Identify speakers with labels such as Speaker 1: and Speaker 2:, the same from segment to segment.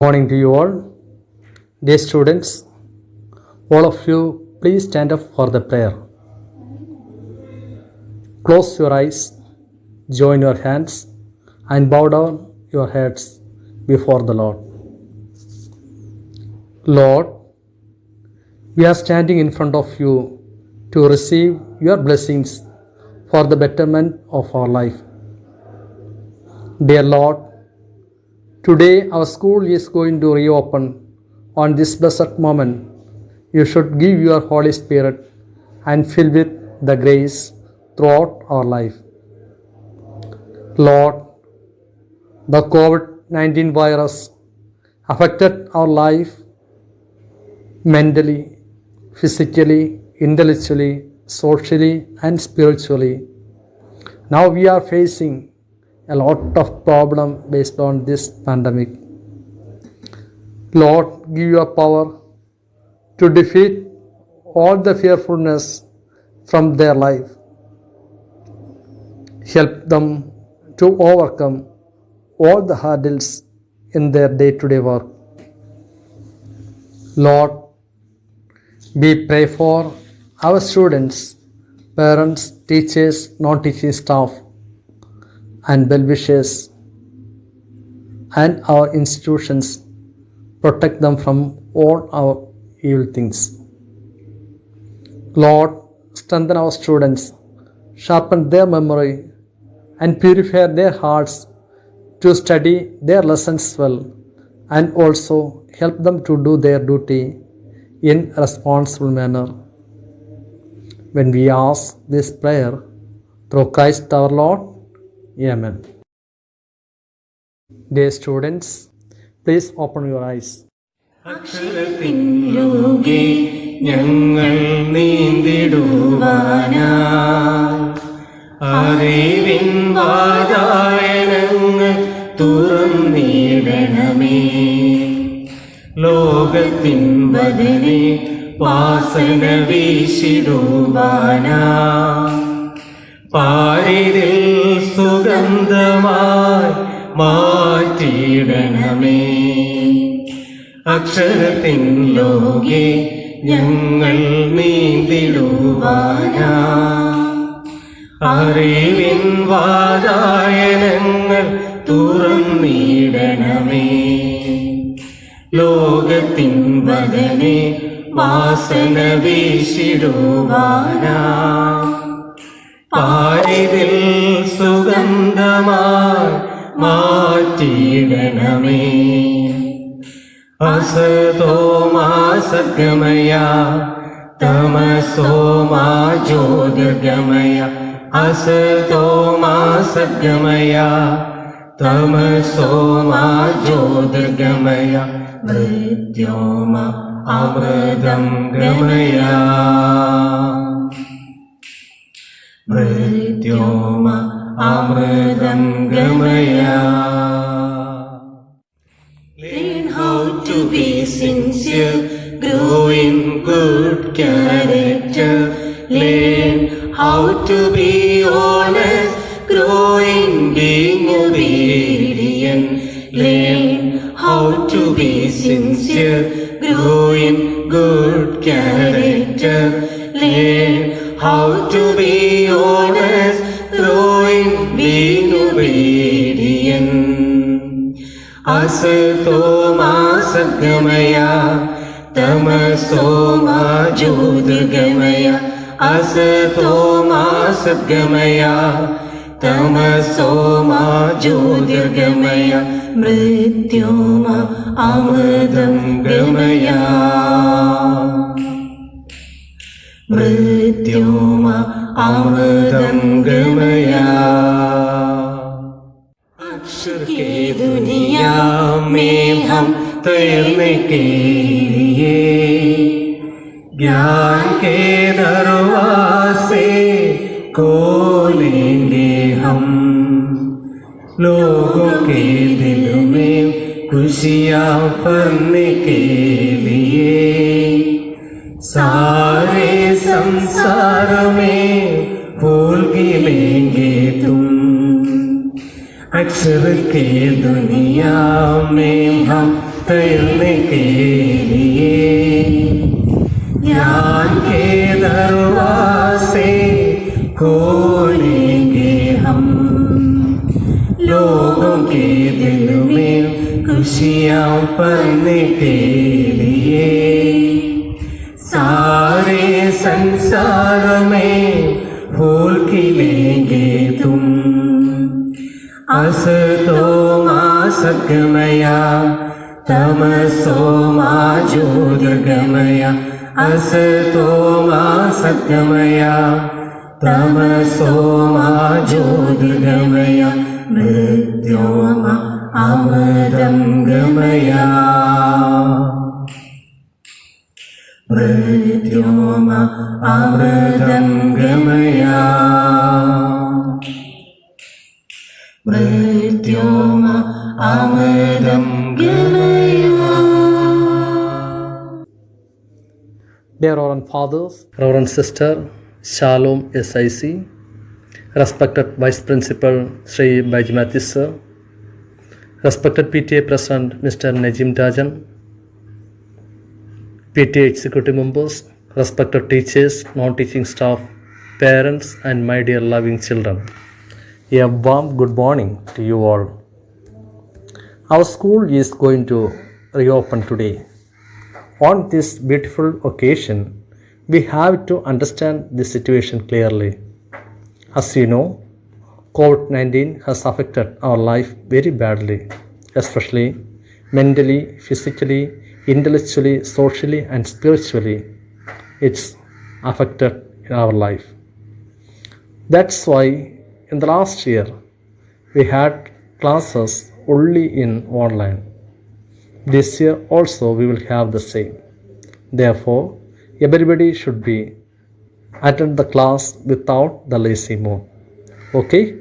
Speaker 1: Morning to you all. Dear students, all of you, please stand up for the prayer. Close your eyes, join your hands, and bow down your heads before the Lord. Lord, we are standing in front of you to receive your blessings for the betterment of our life. Dear Lord, today our school is going to reopen. On this blessed moment, you should give your Holy Spirit and fill with the grace throughout our life. Lord, the COVID-19 virus affected our life mentally, physically, intellectually, socially, and spiritually. Now we are facing a lot of problems based on this pandemic. Lord, give your power to defeat all the fearfulness from their life. Help them to overcome all the hurdles in their day-to-day work. Lord, we pray for our students, parents, teachers, non-teaching staff, and well-wishers, and our institutions. Protect them from all our evil things. Lord, strengthen our students, sharpen their memory, and purify their hearts to study their lessons well, and also help them to do their duty in a responsible manner. When we ask this prayer through Christ our Lord, Amen. Dear students, please open your eyes.
Speaker 2: അക്ഷരത്തിൻ ലോകേ ഞങ്ങൾ നീന്തിടുവാനായി അറിവിൻ വാതായനങ്ങൾ തുറന്നിടണമേ. ലോകത്തിൻ വദനെ വാസന വീശിടുവാനായി പാരിതിൽ സുഗന്ധമായി മാറ്റിയിടണമേ. അക്ഷരത്തിൻ ലോകേ ഞങ്ങൾ നീന്തിടുവാനായി അറിവിൻ വാതായനങ്ങൾ തുറന്നിടണമേ. ലോകത്തിൻ വദനെ വാസന വീശിടുവാനായി പാരിതിൽ സുഗന്ധമായി മാറ്റിയിടണമേ. അസതോ മാ സദ്ഗമയ തമസോ മാ ജ്യോതിർഗമയ. അസതോ മാ സദ്ഗമയ തമസോ മാ ജ്യോതിർഗമയ. മൃത്യോമ അമൃതം ഗമയ. മൃത്യോമ അമൃതം ഗമയ. Learn how to be sincere, grow in good character. Learn how to be honest, grow in being obedient. Learn how to be sincere, grow in good character. Learn how to be honest, grow in being obedient. അസതോ മാ സദ്ഗമയ തമസോ മാ ജ്യോതിർഗമയ. അസതോ മാ സദ്ഗമയ തമസോ മാ ജ്യോതിർഗമയ. മൃത്യോമ അമൃതം ഗമയ. മൃത്യോമ അമൃതം ഗമയ. अक्षर के दुनिया में हम तैरने के लिए ज्ञान के दरवाजे खोलेंगे हम. लोगों के दिल में खुशियाँ भरने के लिए सारे संसार में फूल खिलेंगे तुम. अक्षर के दुनिया में हम तैरने के लिए। ज्ञान के दरवाजे खोलेंगे हम, लोगों के दिल में खुशियाँ भरने के लिए। सारे संसार में फूल खिलेंगे तुम। असतो मा सद्गमय तमसो मा ज्योतिर्गमय। असतो मा सद्गमय तमसो मा ज्योतिर्गमय। मृत्योर्मा अमृतं गमय। मृत्योर्मा अमृतं गमय। मृत्योर्मा अमृतं गमय।
Speaker 1: Dear Reverend Fathers, Reverend Sister Shalom SIC, respected Vice Principal Sri Baijimathis Sir, respected PTA President Mr. Najim Rajan, PTA Executive Members, respected teachers, non-teaching staff, parents and my dear loving children. A warm good morning to you all. Our school is going to reopen today. On this beautiful occasion, we have to understand the situation clearly. As you know, COVID-19 has affected our life very badly, especially mentally, physically, intellectually, socially, and spiritually. It's affected in our life. That's why in the last year, we had classes only in online. This year also we will have the same. Therefore, everybody should be attend the class without the lazy mood. Okay?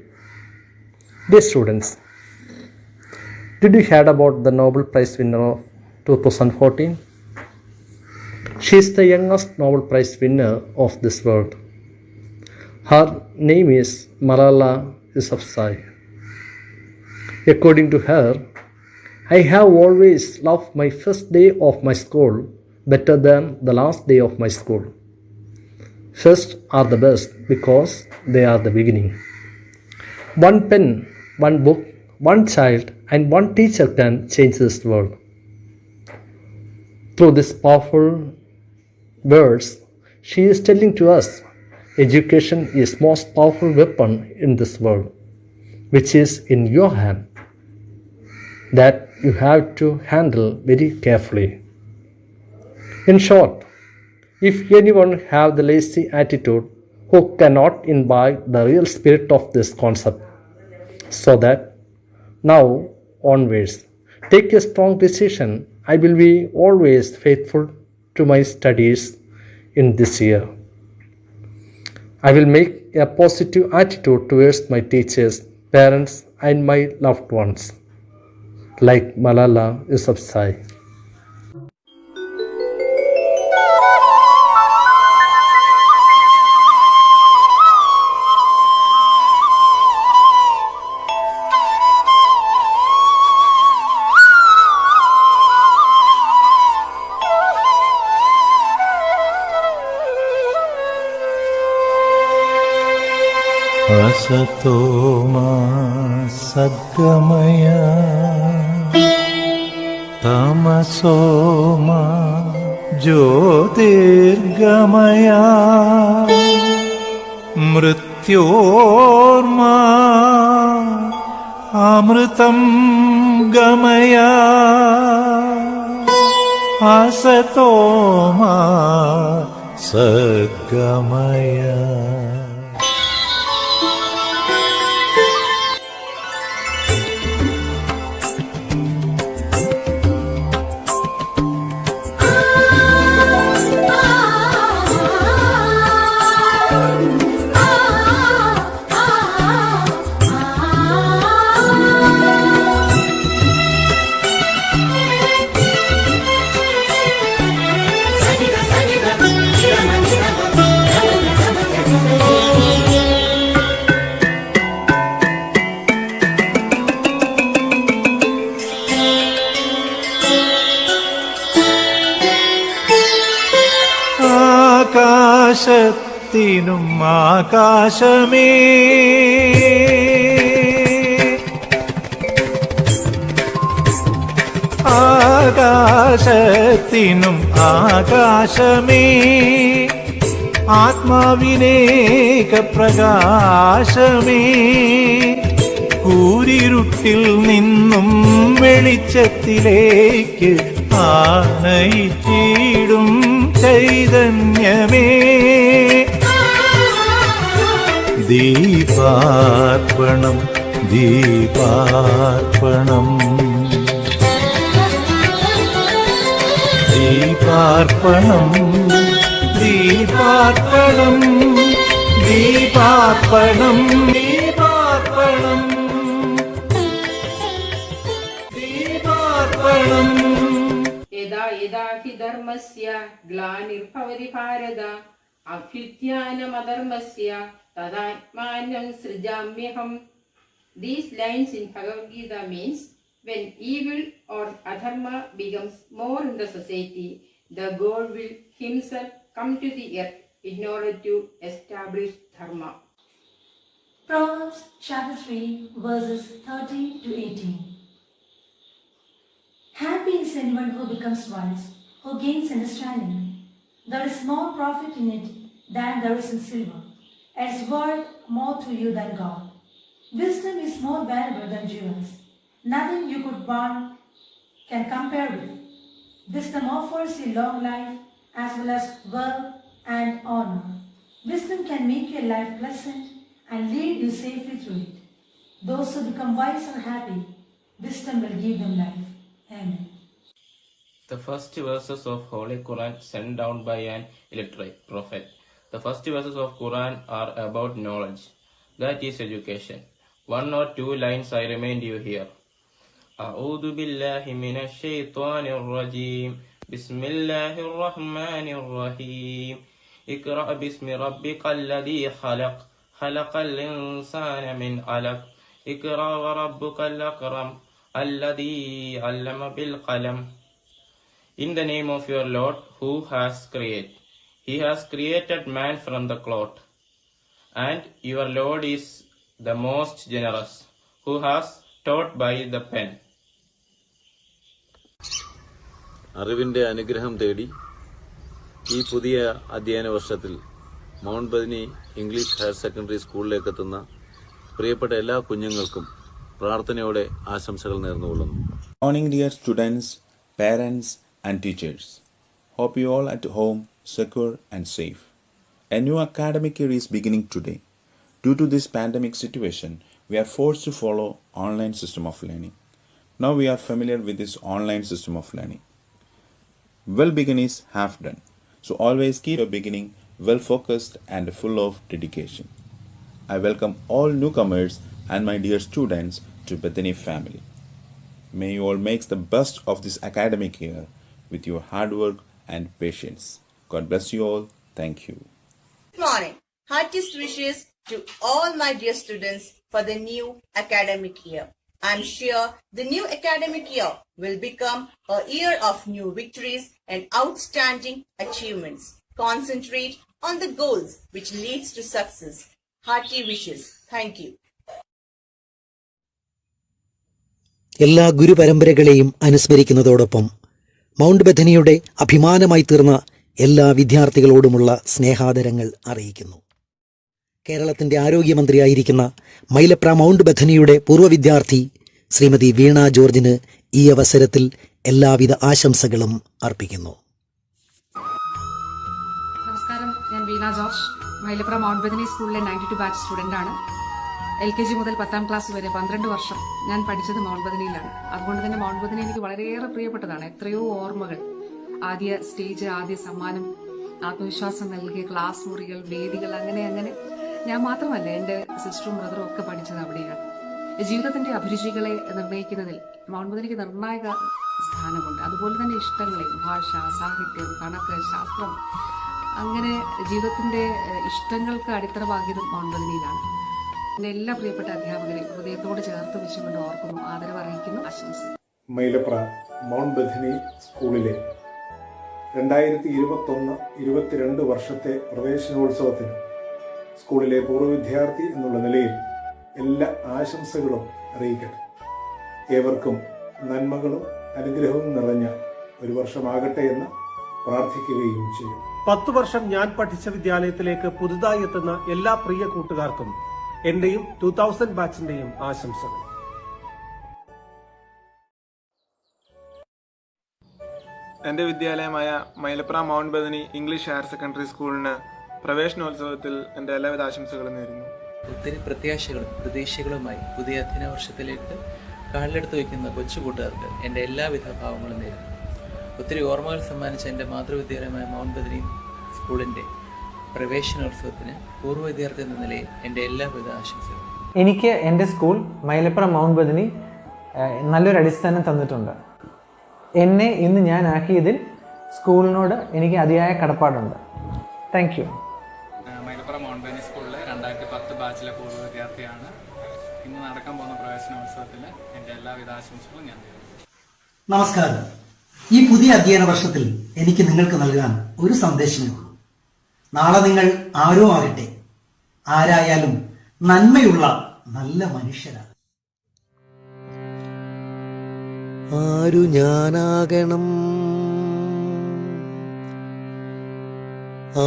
Speaker 1: Dear students, did you heard about the Nobel Prize winner of 2014? She is the youngest Nobel Prize winner of this world. Her name is Malala Yousafzai. According to her, I have always loved my first day of my school better than the last day of my school. First are the best because they are the beginning. One pen, one book, one child, and one teacher can change this world. Through these powerful words, she is telling to us education is most powerful weapon in this world, which is in your hand, that you have to handle very carefully. In short, if anyone have the lazy attitude who cannot imbibe the real spirit of this concept, so that now onwards, take a strong decision. I will be always faithful to my studies in this year. I will make a positive attitude towards my teachers, parents, and my loved ones, like Malala Yousafzai.
Speaker 3: असतो मा सद्गमय तमसो मा ज्योतिर्गमय। मृत्योर्मा अमृतं गमय। असतो मा सद्गमय। ആകാശത്തിനും ആകാശമേ, ആകാശത്തിനും ആകാശമേ, ആത്മാവിനേക പ്രകാശമേ, കൂരിരുട്ടിൽ നിന്നും വെളിച്ചത്തിലേക്ക് ആനയിച്ചിടും ചൈതന്യമേ, ദീപാർപ്പണം ദീപാർപ്പണം ദീപാർപ്പണം ദീപാർപ്പണം ദീപാർപ്പണം ദീപാർപ്പണം ദീപാർപ്പണം.
Speaker 4: യഥാ യഥാ ഹി ധർമ്മസ്യ ഗ്ലാനിർഭവതി ഭാരത അഭ്യുത്ഥാനമധർമ്മസ്യ തദാത്മാനം സൃജാമ്യഹം. These lines in Bhagavad Gita means when evil or adharma becomes more in the society, the God will himself come to the earth in order to establish dharma.
Speaker 5: Proverbs chapter 3 verses 30 to 18. Happy is anyone who becomes wise, who gains understanding. There is more profit in it than there is in silver, and its worth more to you than gold. Wisdom is more valuable than jewels. Nothing you could want can compare with. Wisdom offers you long life as well as wealth and honor. Wisdom can make your life pleasant and lead you safely through it. Those who become wise are happy. Wisdom will give them life. Amen.
Speaker 6: The first verses of Holy Quran sent down by an illiterate prophet. The first verses of Quran are about knowledge. That is education. One or two lines I remind you here. أعوذ بالله من الشيطان الرجيم. بسم الله الرحمن الرحيم. اقرأ باسم ربك الذي خلق. خلق الإنسان من علق. اقرأ وربك الأكرم. الذي علم بالقلم. In the name of your Lord who has created. He has created man from the clot. And your Lord is the most generous, who has taught by the pen.
Speaker 7: അറിവിൻ്റെ അനുഗ്രഹം തേടി ഈ പുതിയ അധ്യയന വർഷത്തിൽ mount Bethany English higher secondary സ്കൂളിലേക്ക് എത്തുന്ന പ്രിയപ്പെട്ട എല്ലാ കുഞ്ഞുങ്ങൾക്കും പ്രാർത്ഥനയോടെ ആശംസകൾ നേർന്നുകൊള്ളുന്നു.
Speaker 8: Morning dear students, parents and teachers. Hope you all at home, secure and safe. A new academic year is beginning today. Due to this pandemic situation, we are forced to follow online system of learning. Now we are familiar with this online system of learning. Well begin is half done. So always keep your beginning well focused and full of dedication. I welcome all newcomers and my dear students to Bethany family. May you all make the best of this academic year with your hard work and patience. God bless you all. Thank you.
Speaker 9: Good morning. Heartiest wishes to all my dear students for the new academic year. I am sure the new academic year will become a year of new victories and outstanding achievements. Concentrate on the goals which leads to success. Hearty wishes. Thank you.
Speaker 10: എല്ലാ ഗുരുപരമ്പരകളെയും അനുസ്മരിക്കുന്നതോടൊപ്പം mount ബഥനിയുടെ അഭിമാനമായി തീർന്ന എല്ലാ വിദ്യാർത്ഥികളോടുമുള്ള സ്നേഹാദരങ്ങൾ അറിയിക്കുന്നു. കേരളത്തിൻ്റെ ആരോഗ്യമന്ത്രിയായിരിക്കുന്ന Mylapra mount ബഥനിയുടെ പൂർവ്വ വിദ്യാർത്ഥി ശ്രീമതി വീണ ജോർജിന് ഈ അവസരത്തിൽ എല്ലാവിധ ആശംസകളും അർപ്പിക്കുന്നു.
Speaker 11: നമസ്കാരം, ഞാൻ വീണ ജോർജ്, മൈലപ്ര മൗണ്ട് ബഥനി സ്കൂളിലെ 92 ബാച്ച് സ്റ്റുഡൻ്റാണ്. LKG മുതൽ 10ാം ക്ലാസ് വരെ 12 വർഷം ഞാൻ പഠിച്ചത് മൗണ്ട് ബഥനിയിലാണ്. അതുകൊണ്ട് തന്നെ മൗണ്ട് ബഥനി എനിക്ക് വളരെയേറെ പ്രിയപ്പെട്ടതാണ്. എത്രയോ ഓർമ്മകൾ, ആദ്യ സ്റ്റേജ്, ആദ്യ സമ്മാനം, ആത്മവിശ്വാസം നൽകിയ ക്ലാസ് മുറികൾ, വേദികൾ, അങ്ങനെ അങ്ങനെ ഞാൻ മാത്രമല്ല, എൻ്റെ സിസ്റ്ററും ബ്രദറും ഒക്കെ പഠിച്ചത് അവിടെയാണ്. ജീവിതത്തിന്റെ അഭിരുചികളെ നിർണ്ണയിക്കുന്നതിൽ മൗണ്ട് ബഥനിക്ക് നിർണായക സ്ഥാനമുണ്ട്. അതുപോലെ തന്നെ ഇഷ്ടങ്ങളെയും, ഭാഷ, സാഹിത്യം, കണക്ക്, ശാസ്ത്രം, അങ്ങനെ ജീവിതത്തിന്റെ ഇഷ്ടങ്ങൾക്ക് അടിത്തറ പാകിയതും മൗണ്ട് ബഥനിയിലാണ്. എൻ്റെ എല്ലാ പ്രിയപ്പെട്ട അധ്യാപകരെയും ഹൃദയത്തോട് ചേർത്ത് വെച്ചുകൊണ്ട് ഓർക്കുന്നു, ആദരവ് അറിയിക്കുന്നു, ആശംസ.
Speaker 12: മൈലപ്ര മൗണ്ട് ബഥനി സ്കൂളിലെ 2021-22 വർഷത്തെ പ്രവേശനോത്സവത്തിന് സ്കൂളിലെ പൂർവ്വ വിദ്യാർത്ഥി എന്നുള്ള നിലയിൽ എല്ലാ ആശംസകളും അറിയിക്കട്ടെ. ഏവർക്കും നന്മകളും അനുഗ്രഹവും നിറഞ്ഞ ഒരു വർഷമാകട്ടെ എന്ന് പ്രാർത്ഥിക്കുകയും ചെയ്യും.
Speaker 13: 10 വർഷം ഞാൻ പഠിച്ച വിദ്യാലയത്തിലേക്ക് പുതുതായി എത്തുന്ന എല്ലാ പ്രിയ കൂട്ടുകാർക്കും എന്റെയും 2000 ബാച്ചിന്റെയും ആശംസകൾ.
Speaker 14: എൻ്റെ വിദ്യാലയമായ Mylapra Mount Bethany English higher secondary സ്കൂളിന് പ്രവേശനോത്സവത്തിൽ എൻ്റെ എല്ലാവിധ ആശംസകളും നേരുന്നു.
Speaker 15: ഒത്തിരി പ്രത്യാശകളും പ്രതീക്ഷകളുമായി പുതിയ അധ്യയന വർഷത്തിലേക്ക് കാലിലെടുത്ത് വയ്ക്കുന്ന കൊച്ചു കൂട്ടുകാർക്ക് എൻ്റെ എല്ലാവിധ ഭാവങ്ങളും നേരുന്നു. ഒത്തിരി ഓർമ്മകൾ സമ്മാനിച്ച എൻ്റെ മാതൃവിദ്യാലയമായ മൗണ്ട് ബദനി സ്കൂളിൻ്റെ പ്രവേശനോത്സവത്തിന് പൂർവ്വ വിദ്യാർത്ഥി എന്ന നിലയിൽ എൻ്റെ എല്ലാവിധ ആശംസകളും.
Speaker 16: എനിക്ക് എൻ്റെ സ്കൂൾ മൈലപ്ര മൗണ്ട് ബദനി നല്ലൊരു അടിസ്ഥാനം തന്നിട്ടുണ്ട്. എന്നെ ഇന്ന് ഞാൻ ആക്കിയതിൽ സ്കൂളിനോട് എനിക്ക് അതിയായ കടപ്പാടുണ്ട്. Thank you.
Speaker 17: Mylapra Mount Bethany സ്കൂളിലെ 2010 ബാച്ചിലെ പൂർവ്വ വിദ്യാർത്ഥിയാണ്. ഇന്ന് നടക്കാൻ പോകുന്ന പ്രവേശനോത്സവത്തിൽ എൻ്റെ എല്ലാവിധ ആശംസകളും ഞാൻ നേരുന്നു.
Speaker 10: നമസ്കാരം. ഈ പുതിയ അധ്യയന വർഷത്തിൽ എനിക്ക് നിങ്ങൾക്ക് നൽകാൻ ഒരു സന്ദേശമേ ഉള്ളൂ. നാളെ നിങ്ങൾ ആരോ ആകട്ടെ, ആരായാലും നന്മയുള്ള നല്ല മനുഷ്യരാണ്.
Speaker 18: ആരു ഞാനാകണം,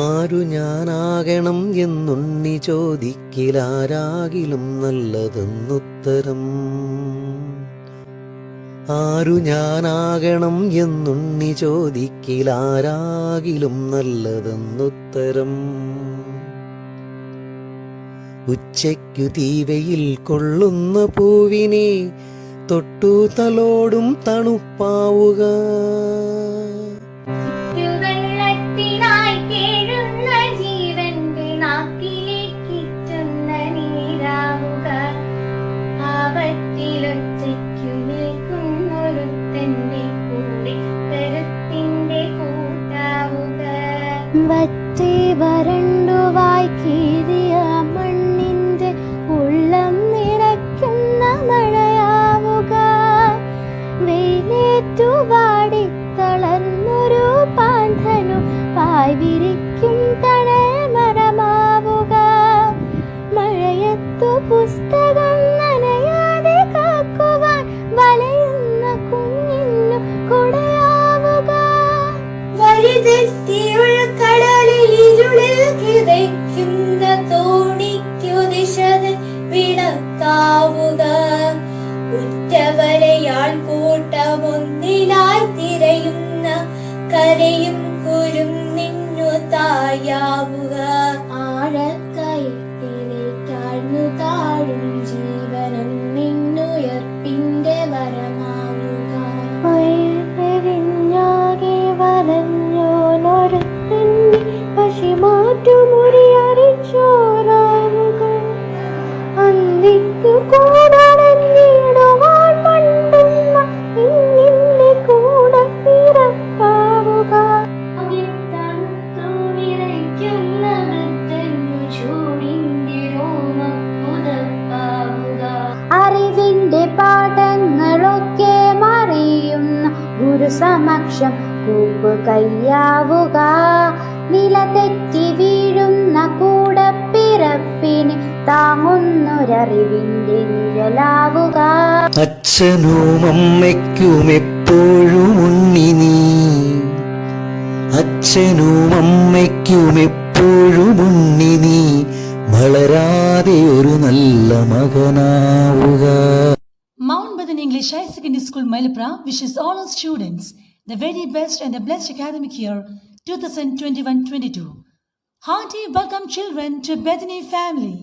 Speaker 18: ആരു ഞാനാകണം എന്നുണ്ണി ചോദിക്കിലാരാകിലും നല്ലതെന്നുത്തരം. ആരു ഞാനാകണം എന്നുണ്ണി ചോദിക്കിലാരാകിലും നല്ലതെന്നുത്തരം. ഉച്ചയ്ക്കു തീവയിൽ കൊള്ളുന്ന പൂവിനെ തൊട്ടു തലോടും തണുപ്പാവുക.
Speaker 19: വറ്റി വരണ്ടുവായി കീറിയ മണ്ണിന്റെ ഉള്ളം നിറയ്ക്കുന്ന മഴയാവുക. വെയിലേറ്റു വാടി തളർന്നൊരു പാണ്ഡനു പായ് വിരിക്കും തണൽ മരമാവുക. മഴയത്തു പുസ്തകം നനയാതെ കാക്കുവാൻ വലയുന്ന കുഞ്ഞിന്നു കുടയാവുക. വഴിതെറ്റിയുള്ള കടലിൽ ഇരുളിൽ കിതയ്ക്കുന്ന തോണിക്കു ദിശതൻ വിടത്താവുക. ഉറ്റവരെയാൾ കൂട്ടമൊന്നിലായി തിരയുന്ന കരയും കുരും നിന്നു തായാവുക. ആഴക്കയത്തിലേക്കാഴ്ന്നു താഴും ജീവനം നിന്നുയർപ്പിന്റെ വരമാവുക. വിഞ്ഞാകെ വലഞ്ഞോനൊരുത്തന്നെ പശിമാറ്റുമുറിയറിച്ചോരാവുക. അന്തിക്കു കൂടടഞ്ഞിടുവാൻ മണ്ടുന്ന ഇന്നിന്റെ കൂടെ പിറപ്പാവുക. തണുത്തു വിറയ്ക്കുന്ന വൃദ്ധനു ചൂടിന്റെ രോമം പുതപ്പാവുക. അറിവിന്റെ പാഠങ്ങളൊക്കെ മറിയുന്ന ഗുരു സമക്ഷം കൂപ്പ് കയ്യാവുക. നില തെറ്റി വീഴുന്ന കൂടപ്പിറപ്പിന് താങ്ങുന്നൊരറിവിന്റെ നിഴലാവുക.
Speaker 18: അച്ഛനും അമ്മയ്ക്കും എപ്പോഴും ഉണ്ണി നീ, അച്ഛനും അമ്മയ്ക്കും എപ്പോഴും ഉണ്ണി നീ, വളരാതെ ഒരു നല്ല മകനാവുക.
Speaker 5: Mount Bethany English High Secondary School, Mailapra wishes all our students the very best and a blessed academic year 2021-22. Hearty welcome children to Bethany family.